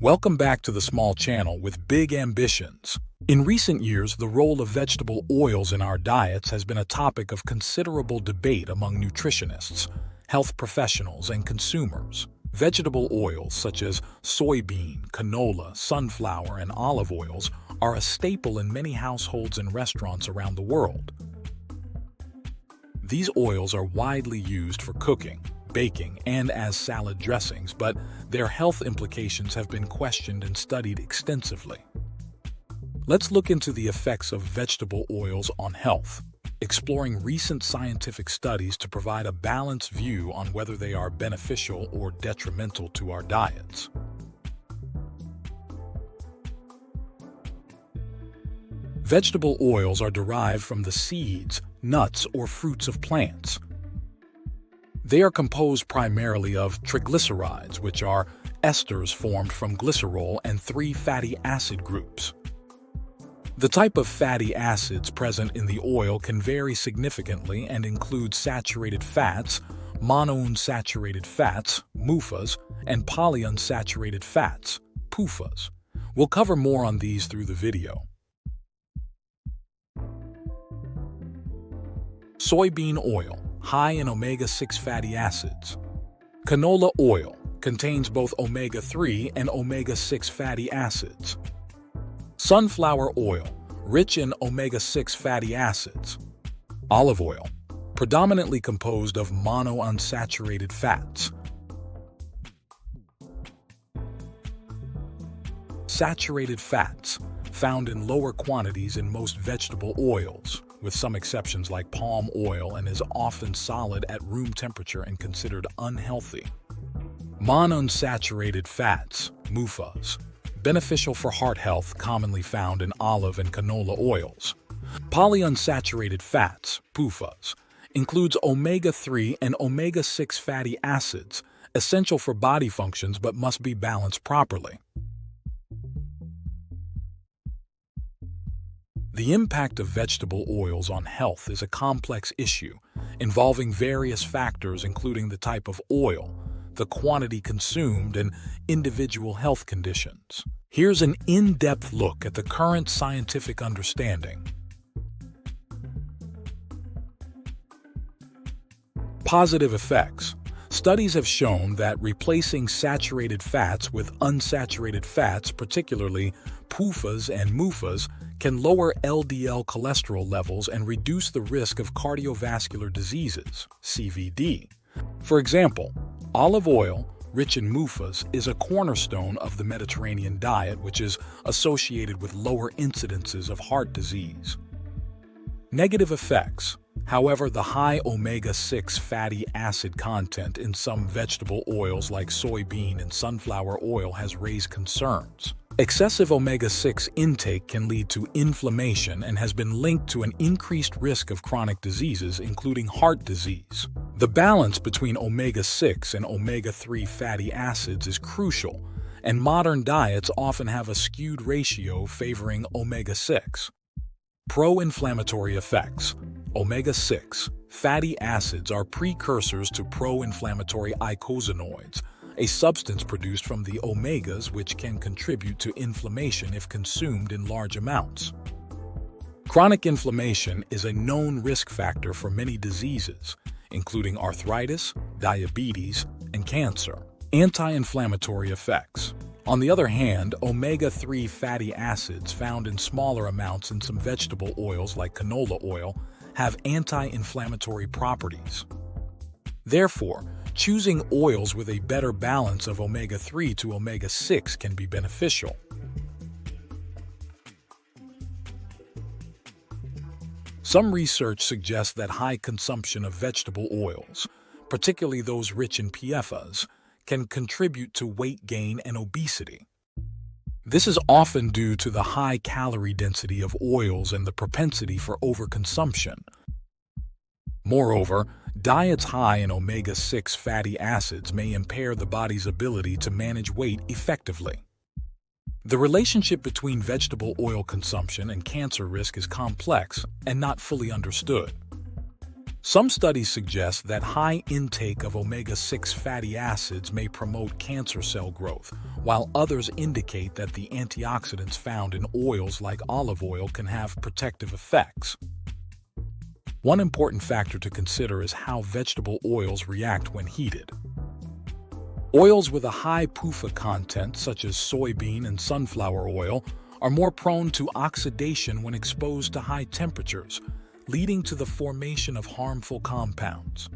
Welcome back to the small channel with big ambitions. In recent years, the role of vegetable oils in our diets has been a topic of considerable debate among nutritionists, health professionals, and consumers. Vegetable oils such as soybean, canola, sunflower, and olive oils are a staple in many households and restaurants around the world. These oils are widely used for cooking, baking, and as salad dressings, but their health implications have been questioned and studied extensively. Let's look into the effects of vegetable oils on health, exploring recent scientific studies to provide a balanced view on whether they are beneficial or detrimental to our diets. Vegetable oils are derived from the seeds, nuts, or fruits of plants. They are composed primarily of triglycerides, which are esters formed from glycerol and 3 fatty acid groups. The type of fatty acids present in the oil can vary significantly and include saturated fats, monounsaturated fats, MUFAs, and polyunsaturated fats, PUFAs. We'll cover more on these through the video. Soybean oil, high in omega-6 fatty acids. Canola oil contains both omega-3 and omega-6 fatty acids. Sunflower oil, rich in omega-6 fatty acids. Olive oil, predominantly composed of monounsaturated fats. Saturated fats, found in lower quantities in most vegetable oils, with some exceptions like palm oil, and is often solid at room temperature and considered unhealthy. Monounsaturated fats, MUFAs, beneficial for heart health, commonly found in olive and canola oils. Polyunsaturated fats, PUFAs, includes omega-3 and omega-6 fatty acids, essential for body functions but must be balanced properly. The impact of vegetable oils on health is a complex issue, involving various factors including the type of oil, the quantity consumed, and individual health conditions. Here's an in-depth look at the current scientific understanding. Positive effects. Studies have shown that replacing saturated fats with unsaturated fats, particularly PUFAs and MUFAs, can lower LDL cholesterol levels and reduce the risk of cardiovascular diseases, CVD. For example, olive oil, rich in MUFAs, is a cornerstone of the Mediterranean diet, which is associated with lower incidences of heart disease. Negative effects. However, the high omega-6 fatty acid content in some vegetable oils like soybean and sunflower oil has raised concerns. Excessive omega-6 intake can lead to inflammation and has been linked to an increased risk of chronic diseases, including heart disease. The balance between omega-6 and omega-3 fatty acids is crucial, and modern diets often have a skewed ratio favoring omega-6. Pro-inflammatory effects. Omega-6 fatty acids are precursors to pro-inflammatory eicosanoids, a substance produced from the omegas which can contribute to inflammation if consumed in large amounts. Chronic inflammation is a known risk factor for many diseases, including arthritis, diabetes, and cancer. Anti-inflammatory effects. On the other hand, omega-3 fatty acids found in smaller amounts in some vegetable oils like canola oil have anti-inflammatory properties. Therefore, choosing oils with a better balance of omega-3 to omega-6 can be beneficial. Some research suggests that high consumption of vegetable oils, particularly those rich in PFAs, can contribute to weight gain and obesity. This is often due to the high calorie density of oils and the propensity for overconsumption. Moreover, diets high in omega-6 fatty acids may impair the body's ability to manage weight effectively. The relationship between vegetable oil consumption and cancer risk is complex and not fully understood. Some studies suggest that high intake of omega-6 fatty acids may promote cancer cell growth, while others indicate that the antioxidants found in oils like olive oil can have protective effects. One important factor to consider is how vegetable oils react when heated. Oils with a high PUFA content, such as soybean and sunflower oil, are more prone to oxidation when exposed to high temperatures, leading to the formation of harmful compounds.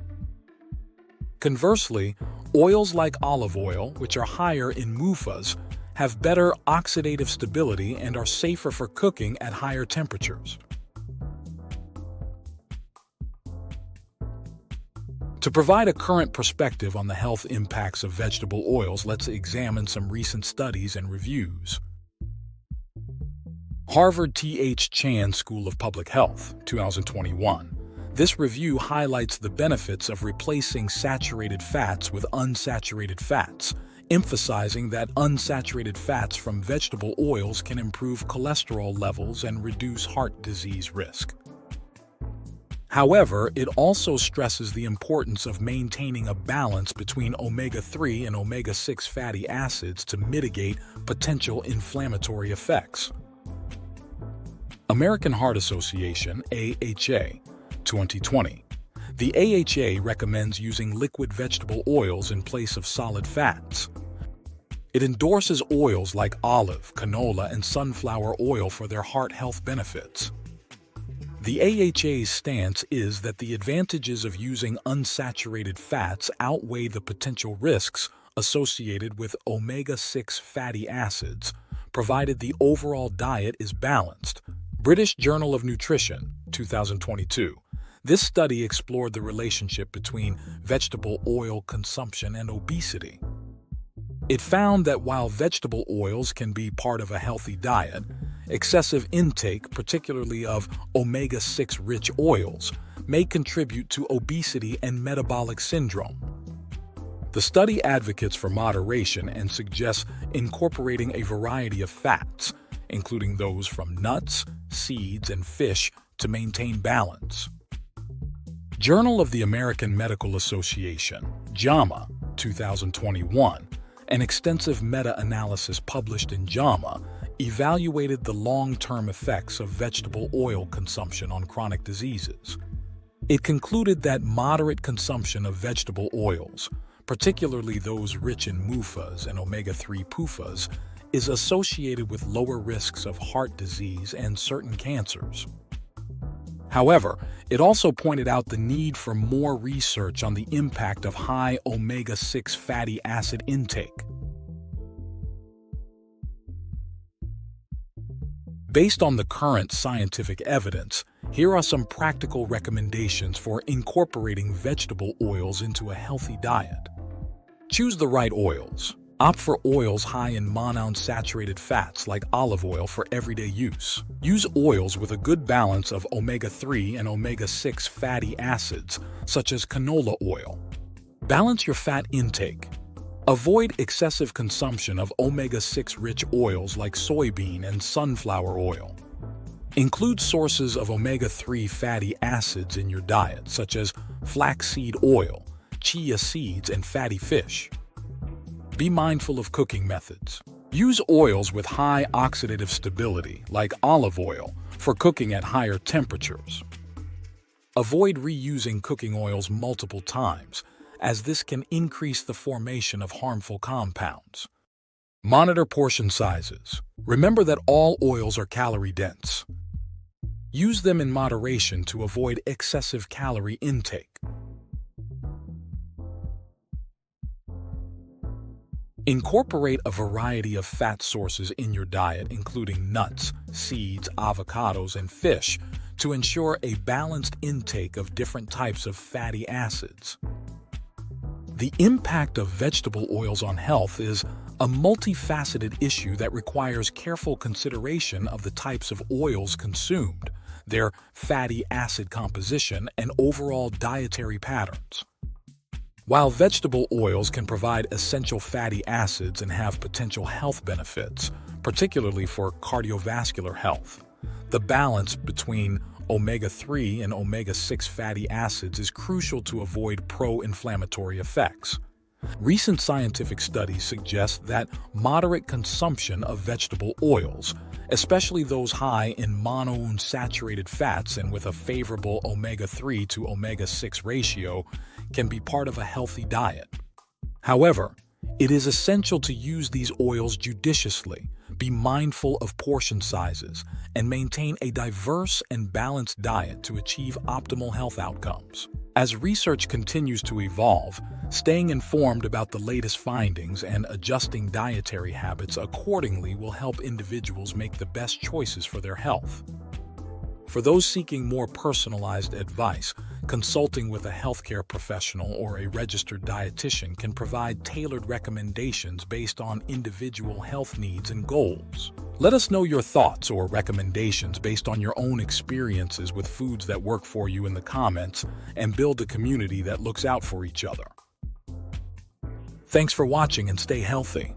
Conversely, oils like olive oil, which are higher in MUFAs, have better oxidative stability and are safer for cooking at higher temperatures. To provide a current perspective on the health impacts of vegetable oils, let's examine some recent studies and reviews. Harvard T.H. Chan School of Public Health, 2021. This review highlights the benefits of replacing saturated fats with unsaturated fats, emphasizing that unsaturated fats from vegetable oils can improve cholesterol levels and reduce heart disease risk. However, it also stresses the importance of maintaining a balance between omega-3 and omega-6 fatty acids to mitigate potential inflammatory effects. American Heart Association, AHA, 2020. The AHA recommends using liquid vegetable oils in place of solid fats. It endorses oils like olive, canola, and sunflower oil for their heart health benefits. The AHA's stance is that the advantages of using unsaturated fats outweigh the potential risks associated with omega-6 fatty acids, provided the overall diet is balanced. British Journal of Nutrition, 2022. This study explored the relationship between vegetable oil consumption and obesity. It found that while vegetable oils can be part of a healthy diet, excessive intake, particularly of omega-6 rich oils, may contribute to obesity and metabolic syndrome. The study advocates for moderation and suggests incorporating a variety of fats, including those from nuts, seeds, and fish, to maintain balance. Journal of the American Medical Association, JAMA, 2021. An extensive meta-analysis published in JAMA evaluated the long-term effects of vegetable oil consumption on chronic diseases. It concluded that moderate consumption of vegetable oils, particularly those rich in MUFAs and omega-3 PUFAs, is associated with lower risks of heart disease and certain cancers. However, it also pointed out the need for more research on the impact of high omega-6 fatty acid intake. Based on the current scientific evidence, here are some practical recommendations for incorporating vegetable oils into a healthy diet. Choose the right oils. Opt for oils high in monounsaturated fats like olive oil for everyday use. Use oils with a good balance of omega-3 and omega-6 fatty acids, such as canola oil. Balance your fat intake. Avoid excessive consumption of omega-6 rich oils like soybean and sunflower oil. Include sources of omega-3 fatty acids in your diet, such as flaxseed oil, chia seeds, and fatty fish. Be mindful of cooking methods. Use oils with high oxidative stability, like olive oil, for cooking at higher temperatures. Avoid reusing cooking oils multiple times, as this can increase the formation of harmful compounds. Monitor portion sizes. Remember that all oils are calorie-dense. Use them in moderation to avoid excessive calorie intake. Incorporate a variety of fat sources in your diet, including nuts, seeds, avocados, and fish, to ensure a balanced intake of different types of fatty acids. The impact of vegetable oils on health is a multifaceted issue that requires careful consideration of the types of oils consumed, their fatty acid composition, and overall dietary patterns. While vegetable oils can provide essential fatty acids and have potential health benefits, particularly for cardiovascular health, the balance between omega-3 and omega-6 fatty acids is crucial to avoid pro-inflammatory effects. Recent scientific studies suggest that moderate consumption of vegetable oils, especially those high in monounsaturated fats and with a favorable omega-3 to omega-6 ratio, can be part of a healthy diet. However, it is essential to use these oils judiciously, be mindful of portion sizes, and maintain a diverse and balanced diet to achieve optimal health outcomes. As research continues to evolve, staying informed about the latest findings and adjusting dietary habits accordingly will help individuals make the best choices for their health. For those seeking more personalized advice, consulting with a healthcare professional or a registered dietitian can provide tailored recommendations based on individual health needs and goals. Let us know your thoughts or recommendations based on your own experiences with foods that work for you in the comments, and build a community that looks out for each other. Thanks for watching and stay healthy.